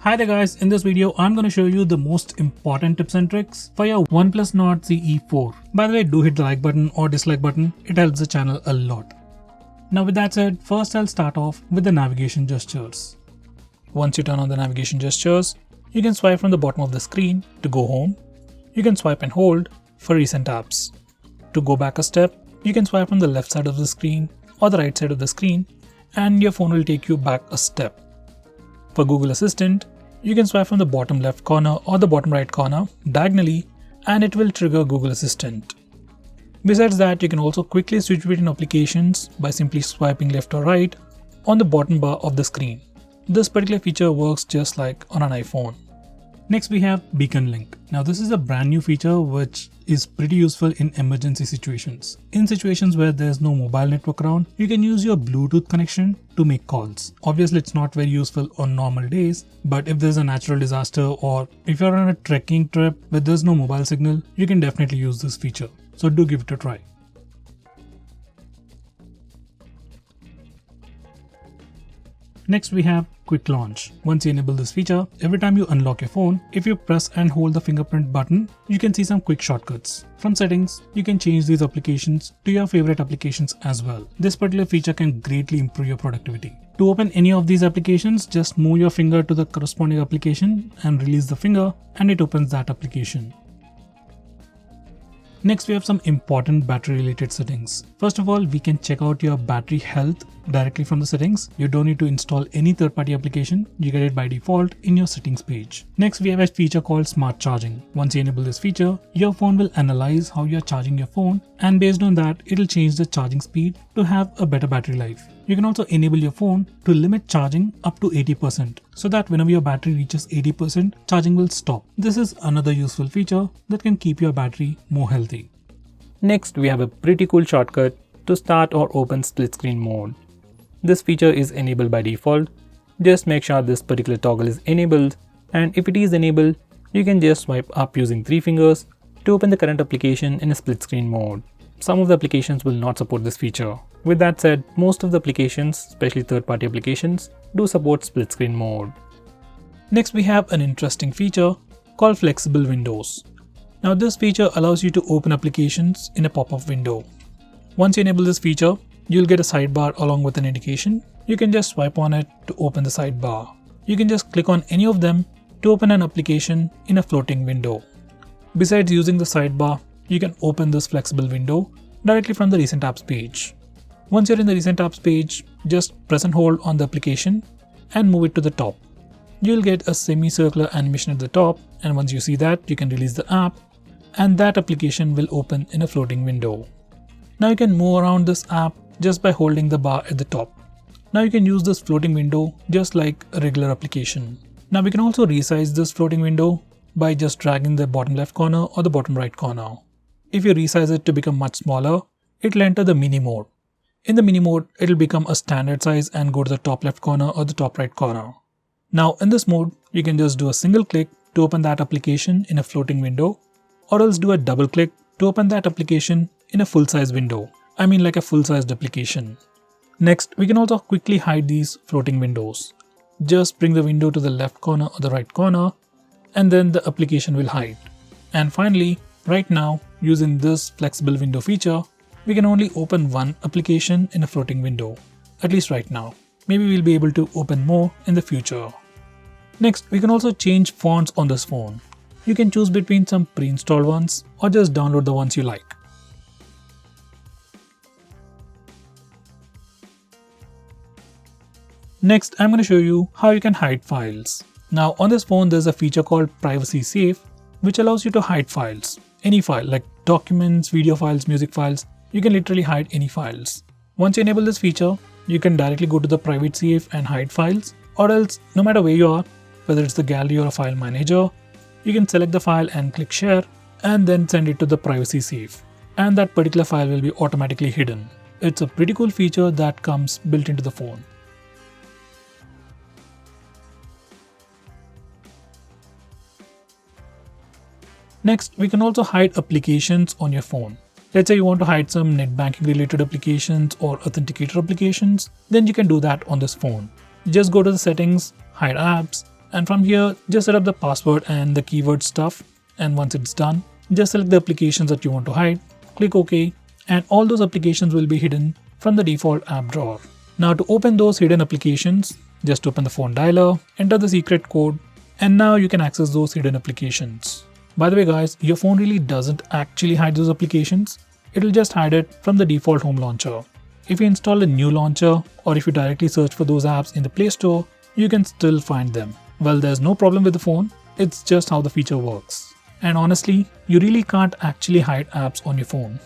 Hi there guys, in this video I'm going to show you the most important tips and tricks for your OnePlus Nord CE4. By the way, do hit the like button or dislike button, it helps the channel a lot. Now with that said, first I'll start off with the navigation gestures. Once you turn on the navigation gestures, you can swipe from the bottom of the screen to go home. You can swipe and hold for recent apps. To go back a step, you can swipe from the left side of the screen or the right side of the screen and your phone will take you back a step. For Google Assistant, you can swipe from the bottom left corner or the bottom right corner diagonally and it will trigger Google Assistant. Besides that, you can also quickly switch between applications by simply swiping left or right on the bottom bar of the screen. This particular feature works just like on an iPhone. Next we have Beacon Link. Now this is a brand new feature which is pretty useful in emergency situations. In situations where there's no mobile network around, you can use your Bluetooth connection to make calls. Obviously it's not very useful on normal days, but if there's a natural disaster or if you're on a trekking trip where there's no mobile signal, you can definitely use this feature. So do give it a try. Next we have Quick Launch. Once you enable this feature, every time you unlock your phone, if you press and hold the fingerprint button, you can see some quick shortcuts. From settings, you can change these applications to your favorite applications as well. This particular feature can greatly improve your productivity. To open any of these applications, just move your finger to the corresponding application and release the finger and it opens that application. Next we have some important battery related settings. First of all, we can check out your battery health directly from the settings. You don't need to install any third-party application, you get it by default in your settings page. Next we have a feature called Smart Charging. Once you enable this feature, your phone will analyze how you are charging your phone and based on that, it will change the charging speed to have a better battery life. You can also enable your phone to limit charging up to 80% so that whenever your battery reaches 80%, charging will stop. This is another useful feature that can keep your battery more healthy. Next, we have a pretty cool shortcut to start or open split screen mode. This feature is enabled by default. Just make sure this particular toggle is enabled, and if it is enabled, you can just swipe up using 3 fingers to open the current application in a split screen mode. Some of the applications will not support this feature. With that said, most of the applications, especially third-party applications, do support split screen mode. Next we have an interesting feature called Flexible Windows. Now this feature allows you to open applications in a pop-up window. Once you enable this feature, you'll get a sidebar along with an indication. You can just swipe on it to open the sidebar. You can just click on any of them to open an application in a floating window. Besides using the sidebar, you can open this flexible window directly from the Recent Apps page. Once you're in the Recent Apps page, just press and hold on the application and move it to the top. You'll get a semicircular animation at the top, and once you see that, you can release the app and that application will open in a floating window. Now you can move around this app just by holding the bar at the top. Now you can use this floating window just like a regular application. Now we can also resize this floating window by just dragging the bottom left corner or the bottom right corner. If you resize it to become much smaller, it will enter the mini mode. In the mini mode, it will become a standard size and go to the top left corner or the top right corner. Now in this mode, you can just do a single click to open that application in a floating window, or else do a double click to open that application in a full-size window. I mean like a full-sized application. Next, we can also quickly hide these floating windows. Just bring the window to the left corner or the right corner and then the application will hide. And finally, right now, using this flexible window feature, we can only open one application in a floating window, at least right now. Maybe we'll be able to open more in the future. Next, we can also change fonts on this phone. You can choose between some pre-installed ones or just download the ones you like. Next, I'm going to show you how you can hide files. Now on this phone, there's a feature called Privacy Safe, which allows you to hide files. Any file like documents, video files, music files, you can literally hide any files. Once you enable this feature, you can directly go to the Private Safe and hide files, or else no matter where you are, whether it's the gallery or a file manager, you can select the file and click share and then send it to the Privacy Safe, and that particular file will be automatically hidden. It's a pretty cool feature that comes built into the phone. Next, we can also hide applications on your phone. Let's say you want to hide some net banking related applications or authenticator applications, then you can do that on this phone. Just go to the settings, hide apps, And from here, just set up the password and the keyword stuff. And once it's done, just select the applications that you want to hide, click OK, and all those applications will be hidden from the default app drawer. Now to open those hidden applications, just open the phone dialer, enter the secret code, and now you can access those hidden applications. By the way guys, your phone really doesn't actually hide those applications. It'll just hide it from the default home launcher. If you install a new launcher or if you directly search for those apps in the Play Store, you can still find them. Well, there's no problem with the phone, it's just how the feature works. And honestly, you really can't actually hide apps on your phone.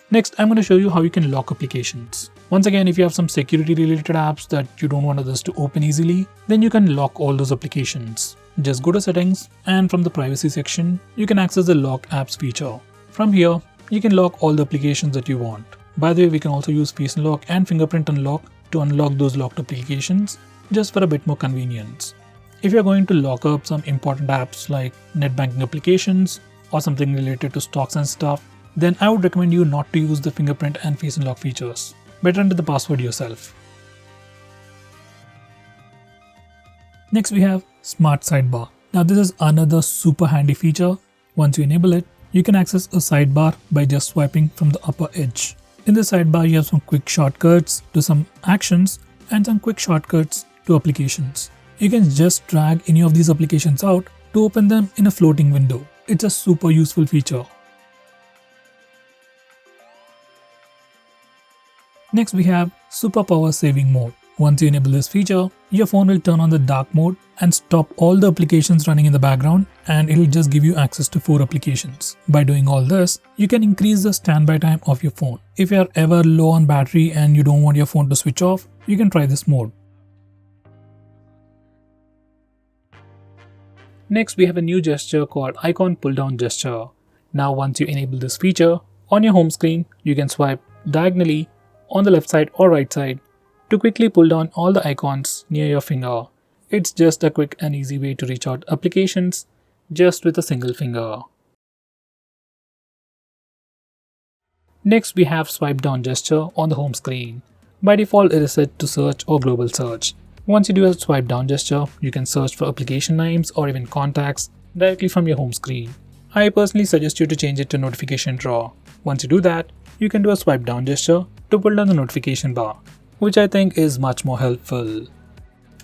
Next, I'm going to show you how you can lock applications. Once again, if you have some security related apps that you don't want others to open easily, then you can lock all those applications. Just go to settings and from the privacy section, you can access the lock apps feature. From here, you can lock all the applications that you want. By the way, we can also use face unlock and fingerprint unlock to unlock those locked applications just for a bit more convenience. If you're going to lock up some important apps like net banking applications or something related to stocks and stuff, then I would recommend you not to use the fingerprint and face unlock features. Better enter the password yourself. Next we have Smart Sidebar. Now this is another super handy feature. Once you enable it, you can access a sidebar by just swiping from the upper edge. In the sidebar you have some quick shortcuts to some actions and some quick shortcuts to applications. You can just drag any of these applications out to open them in a floating window. It's a super useful feature. Next we have Super Power Saving Mode. Once you enable this feature, your phone will turn on the dark mode and stop all the applications running in the background, and it will just give you access to 4 applications. By doing all this, you can increase the standby time of your phone. If you are ever low on battery and you don't want your phone to switch off, you can try this mode. Next we have a new gesture called Icon Pull Down Gesture. Now once you enable this feature, on your home screen, you can swipe diagonally on the left side or right side to quickly pull down all the icons near your finger. It's just a quick and easy way to reach out applications just with a single finger. Next we have Swipe Down Gesture on the home screen. By default it is set to search or global search. Once you do a swipe down gesture, you can search for application names or even contacts directly from your home screen. I personally suggest you to change it to notification drawer. Once you do that, you can do a swipe down gesture to pull down the notification bar, which I think is much more helpful.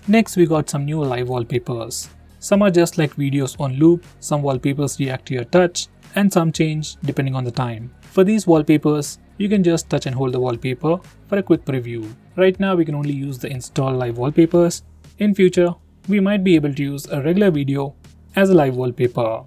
Next we got some new live wallpapers. Some are just like videos on loop, some wallpapers react to your touch, and some change depending on the time. For these wallpapers, you can just touch and hold the wallpaper for a quick preview. Right now we can only use the install live wallpapers. In future, we might be able to use a regular video as a live wallpaper.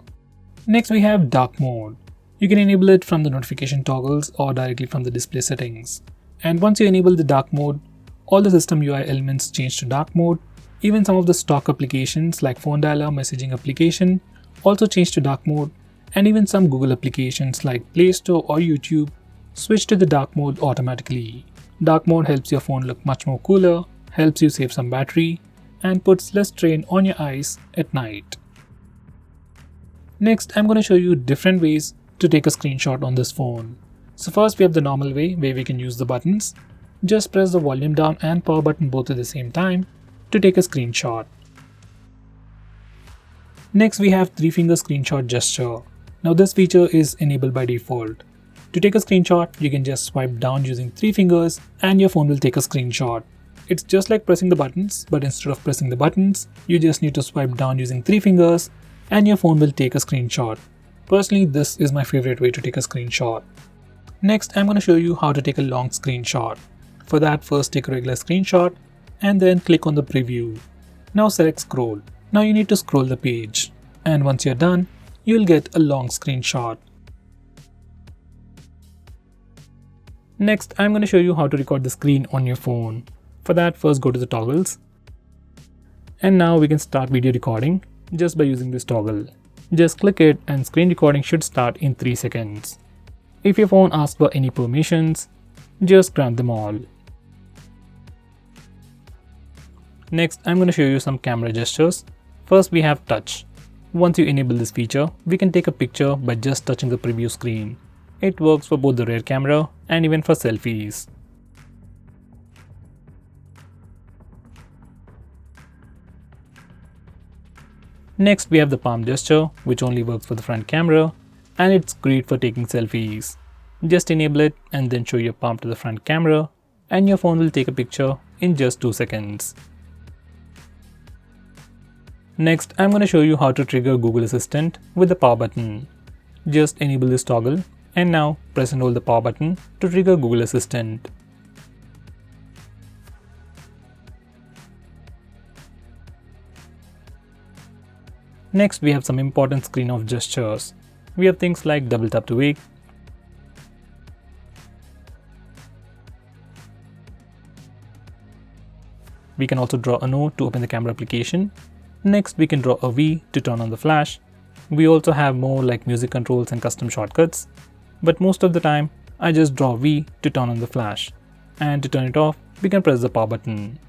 Next we have dark mode. You can enable it from the notification toggles or directly from the display settings. And once you enable the dark mode, all the system UI elements change to dark mode. Even some of the stock applications like phone dialer, messaging application also change to dark mode, and even some Google applications like Play Store or YouTube switch to the dark mode automatically. Dark mode helps your phone look much more cooler, helps you save some battery, and puts less strain on your eyes at night. Next, I'm going to show you different ways to take a screenshot on this phone. So first we have the normal way where we can use the buttons. Just press the volume down and power button both at the same time to take a screenshot. Next we have 3-finger screenshot gesture. Now this feature is enabled by default. To take a screenshot, you can just swipe down using 3 fingers and your phone will take a screenshot. It's just like pressing the buttons, but instead of pressing the buttons, you just need to swipe down using 3 fingers and your phone will take a screenshot. Personally, this is my favorite way to take a screenshot. Next, I'm going to show you how to take a long screenshot. For that, first take a regular screenshot and then click on the preview. Now select scroll. Now you need to scroll the page. And once you're done, you'll get a long screenshot. Next, I'm going to show you how to record the screen on your phone. For that, first go to the toggles. And now we can start video recording just by using this toggle. Just click it and screen recording should start in 3 seconds. If your phone asks for any permissions, just grant them all. Next, I'm going to show you some camera gestures. First we have touch. Once you enable this feature, we can take a picture by just touching the preview screen. It works for both the rear camera and even for selfies. Next, we have the palm gesture, which only works for the front camera, and it's great for taking selfies. Just enable it and then show your palm to the front camera, and your phone will take a picture in just 2 seconds. Next, I'm going to show you how to trigger Google Assistant with the power button. Just enable this toggle, and now press and hold the power button to trigger Google Assistant. Next, we have some important screen off gestures. We have things like double tap to wake, we can also draw a note to open the camera application. Next, we can draw a V to turn on the flash. We also have more like music controls and custom shortcuts, but most of the time I just draw V to turn on the flash, and to turn it off we can press the power button.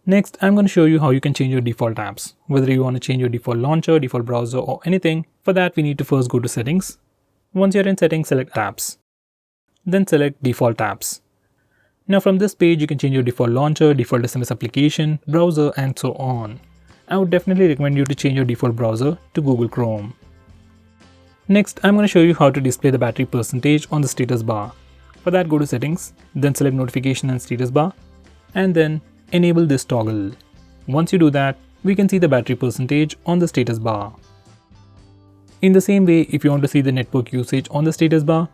Next, I'm going to show you how you can change your default apps. Whether you want to change your default launcher, default browser or anything, for that we need to first go to settings. Once you're in settings, select apps. Then select default apps. Now from this page you can change your default launcher, default SMS application, browser and so on. I would definitely recommend you to change your default browser to Google Chrome. Next, I'm going to show you how to display the battery percentage on the status bar. For that, go to settings, then select notification and status bar, and then enable this toggle. Once you do that, we can see the battery percentage on the status bar. In the same way, if you want to see the network usage on the status bar,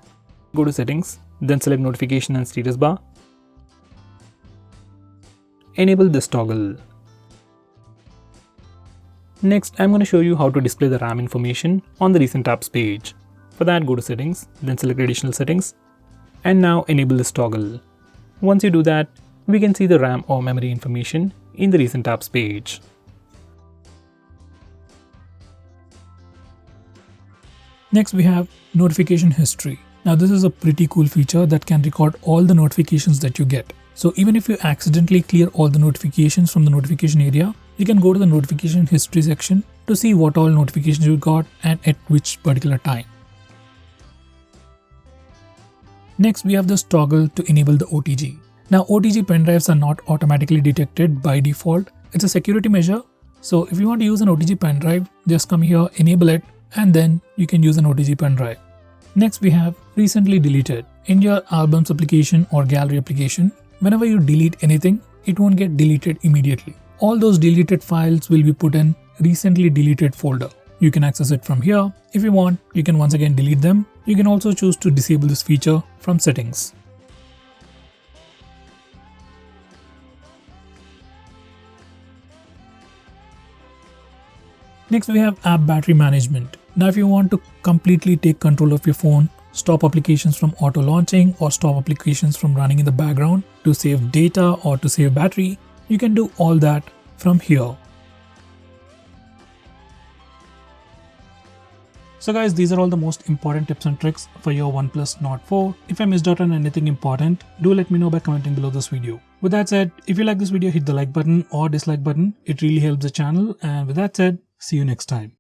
go to settings, then select notification and status bar. Enable this toggle. Next, I'm going to show you how to display the RAM information on the recent apps page. For that, go to settings, then select additional settings, and now enable this toggle. Once you do that, we can see the RAM or memory information in the recent apps page. Next, we have notification history. Now this is a pretty cool feature that can record all the notifications that you get. So even if you accidentally clear all the notifications from the notification area, you can go to the notification history section to see what all notifications you got and at which particular time. Next, we have this toggle to enable the OTG. Now OTG pen drives are not automatically detected by default. It's a security measure. So if you want to use an OTG pen drive, just come here, enable it, and then you can use an OTG pen drive. Next, we have recently deleted. In your albums application or gallery application, whenever you delete anything, it won't get deleted immediately. All those deleted files will be put in recently deleted folder. You can access it from here. If you want, you can once again delete them. You can also choose to disable this feature from settings. Next, we have app battery management. Now if you want to completely take control of your phone, stop applications from auto launching or stop applications from running in the background to save data or to save battery, you can do all that from here. So guys, these are all the most important tips and tricks for your OnePlus Nord 4. If I missed out on anything important, do let me know by commenting below this video. With that said, if you like this video, hit the like button or dislike button. It really helps the channel. And with that said, see you next time.